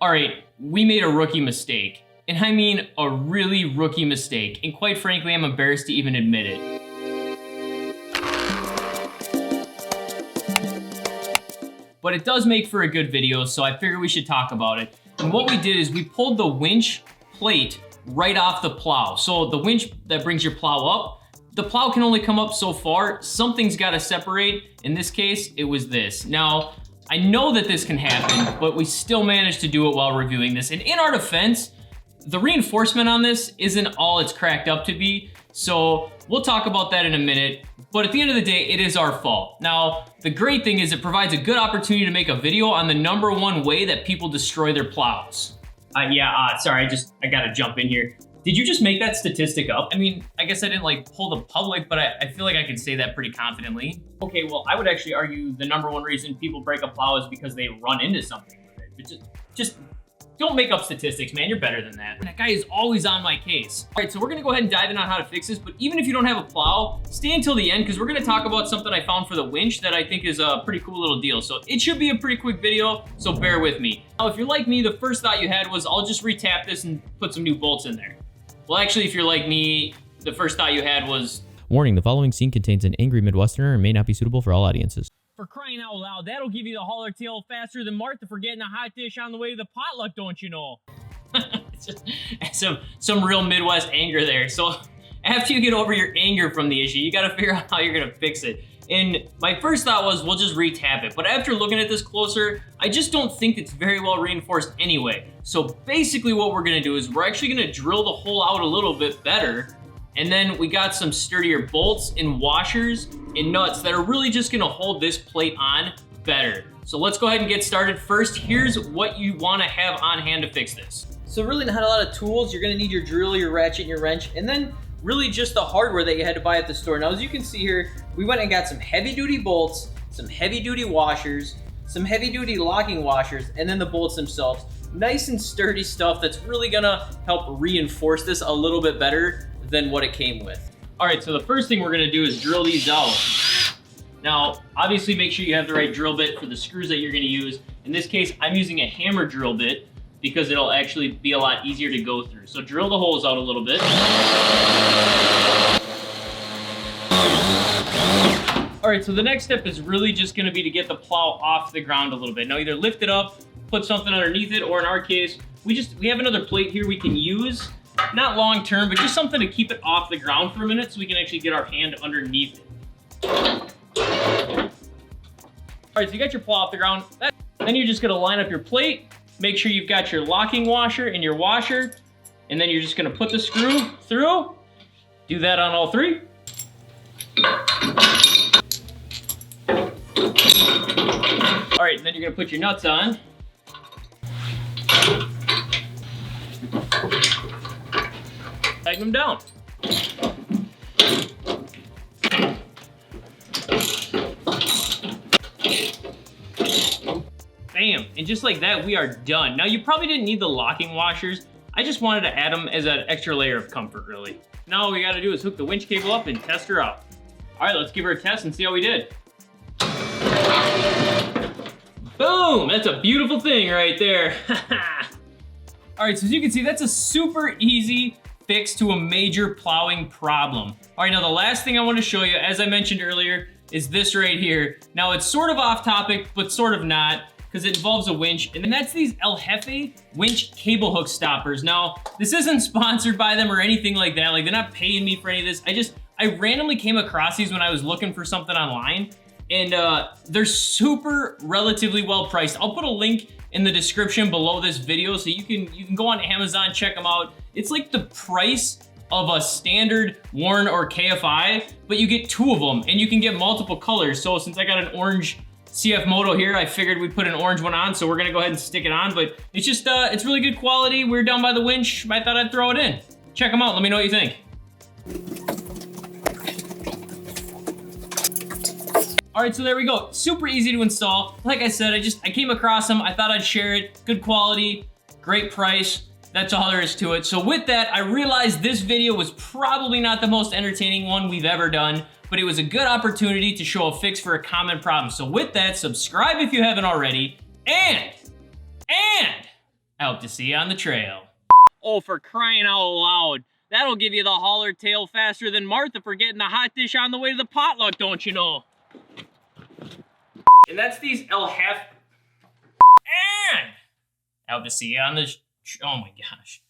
All right, we made a rookie mistake. And I mean a really rookie mistake. And quite frankly, I'm embarrassed to even admit it. But it does make for a good video, so I figured we should talk about it. And what we did is we pulled the winch plate right off the plow. So the winch that brings your plow up, the plow can only come up so far. Something's gotta separate. In this case, it was this. Now, I know that this can happen, but we still managed to do it while reviewing this. And in our defense, the reinforcement on this isn't all it's cracked up to be. So we'll talk about that in a minute. But at the end of the day, it is our fault. Now, the great thing is it provides a good opportunity to make a video on the #1 way that people destroy their plows. Sorry, I gotta jump in here. Did you just make that statistic up? I mean, I guess I didn't like pull the public, but I feel like I can say that pretty confidently. Okay, well, I would actually argue the #1 reason people break a plow is because they run into something with it. But just don't make up statistics, man. You're better than that. That guy is always on my case. All right, so we're gonna go ahead and dive in on how to fix this, but even if you don't have a plow, stay until the end because we're gonna talk about something I found for the winch that I think is a pretty cool little deal. So it should be a pretty quick video, so bear with me. Now, if you're like me, the first thought you had was, I'll just retap this and put some new bolts in there. Well, actually, if you're like me, the first thought you had was... Warning, the following scene contains an angry Midwesterner and may not be suitable for all audiences. For crying out loud, that'll give you the hauler tail faster than Martha for getting a hot dish on the way to the potluck, don't you know? It's just some real Midwest anger there. So after you get over your anger from the issue, you gotta figure out how you're gonna fix it. And my first thought was, we'll just retap it. But after looking at this closer, I just don't think it's very well reinforced anyway. So basically what we're gonna do is we're actually gonna drill the hole out a little bit better. And then we got some sturdier bolts and washers and nuts that are really just gonna hold this plate on better. So let's go ahead and get started. First, here's what you wanna have on hand to fix this. So really not a lot of tools. You're gonna need your drill, your ratchet, and your wrench, and then really just the hardware that you had to buy at the store. Now, as you can see here, we went and got some heavy duty bolts, some heavy duty washers, some heavy duty locking washers, and then the bolts themselves. Nice and sturdy stuff that's really gonna help reinforce this a little bit better than what it came with. All right, so the first thing we're gonna do is drill these out. Now, obviously make sure you have the right drill bit for the screws that you're gonna use. In this case, I'm using a hammer drill bit because it'll actually be a lot easier to go through. So drill the holes out a little bit. All right, so the next step is really just gonna be to get the plow off the ground a little bit. Now either lift it up, put something underneath it, or in our case, we have another plate here we can use. Not long term, but just something to keep it off the ground for a minute so we can actually get our hand underneath it. All right, so you got your plow off the ground. Then you're just gonna line up your plate, make sure you've got your locking washer and your washer, and then you're just gonna put the screw through. Do that on all three. All right, and then you're gonna put your nuts on. Tighten them down. Bam, and just like that, we are done. Now, you probably didn't need the locking washers. I just wanted to add them as an extra layer of comfort, really. Now all we gotta do is hook the winch cable up and test her out. All right, let's give her a test and see how we did. Boom, that's a beautiful thing right there. All right, so as you can see, that's a super easy fix to a major plowing problem. All right, now the last thing I want to show you, as I mentioned earlier, is this right here. Now it's sort of off topic, but sort of not, because it involves a winch, and that's these El Jefe winch cable hook stoppers. Now, this isn't sponsored by them or anything like that. Like, they're not paying me for any of this. I randomly came across these when I was looking for something online, and they're super relatively well priced. I'll put a link in the description below this video so you can go on Amazon, check them out. It's like the price of a standard Warren or KFI, but you get 2 of them and you can get multiple colors. So since I got an orange CF Moto here, I figured we'd put an orange one on, so we're gonna go ahead and stick it on, but it's just, it's really good quality. We're down by the winch. I thought I'd throw it in. Check them out, let me know what you think. All right, so there we go. Super easy to install. Like I said, I came across them. I thought I'd share it. Good quality, great price. That's all there is to it. So with that, I realized this video was probably not the most entertaining one we've ever done, but it was a good opportunity to show a fix for a common problem. So with that, subscribe if you haven't already, and I hope to see you on the trail. Oh, for crying out loud. That'll give you the holler tail faster than Martha for getting the hot dish on the way to the potluck, don't you know? And that's these El Half. And I hope to see you on the. Oh my gosh.